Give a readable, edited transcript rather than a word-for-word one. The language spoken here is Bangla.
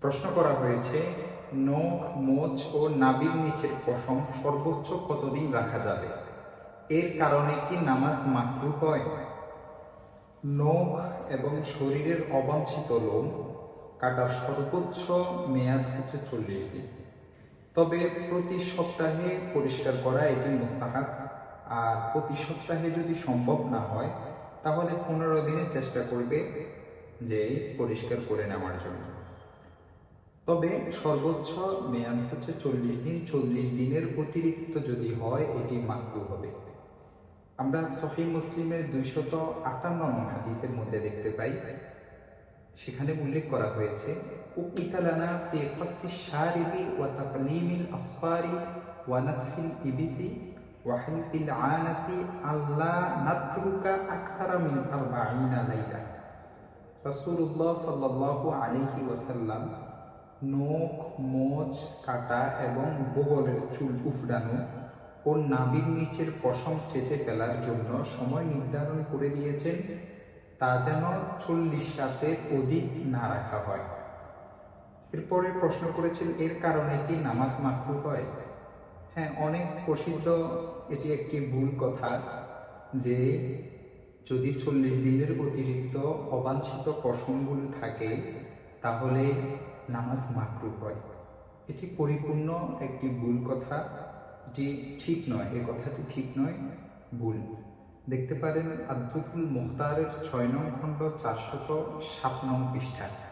প্রশ্ন করা হয়েছে, নখ, মোচ ও নাভির নিচের পশম সর্বোচ্চ কতদিন রাখা যাবে? এর কারণে কি নামাজ মাকরুহ হয়? নখ এবং শরীরের অবাঞ্ছিত লোম কাটার সর্বোচ্চ মেয়াদ হচ্ছে 40 দিন। তবে প্রতি সপ্তাহে পরিষ্কার করা এটি মুস্তাহাব। আর প্রতি সপ্তাহে যদি সম্ভব না হয় তাহলে 15 দিনে চেষ্টা করবে যে পরিষ্কার করে নেওয়ার জন্য। তবে সর্বোচ্চ মেয়াদ হচ্ছে 40 দিন। 40 দিনের অতিরিক্ত যদি হয় এটি মাকরুহ হবে। আমরা সহিহ মুসলিমের 258 নং হাদিসের মধ্যে দেখতে পাই, সেখানে উল্লেখ করা হয়েছে, উকিতালানা ফি কাসসিশ শারিবি ওয়া তাকলিমিল আসফারি ওয়া নাতফিল ইবিতি ওয়া হালকিল আনাতি আল্লা নাতরুকা আকসারা মিন 40 লাইলা। রাসূলুল্লাহ সাল্লাল্লাহু আলাইহি ওয়াসাল্লাম নখ, মোচ কাটা এবং বগলের চুল উফড়ানো ও নাভির নিচের পশম চেঁচে ফেলার জন্য সময় নির্ধারণ করে দিয়েছেন, তা যেন 40 রাতের অধিক না রাখা হয়। এরপরে প্রশ্ন করেছেন, এর কারণে কি নামাজ মাকরুহ হয়? হ্যাঁ, অনেক প্রসিদ্ধ এটি একটি ভুল কথা যে যদি 40 দিনের অতিরিক্ত অবাঞ্ছিত পশমগুলো থাকে তাহলে নামাজ মাকরুহ হয়। এটি পরিপূর্ণ একটি ভুল কথা। এটি ঠিক নয়, এই কথাটি ঠিক নয়, ভুল। দেখতে পারেন আদ-দুরুল মুখতারের 6 নং খণ্ড 407 নং পৃষ্ঠা।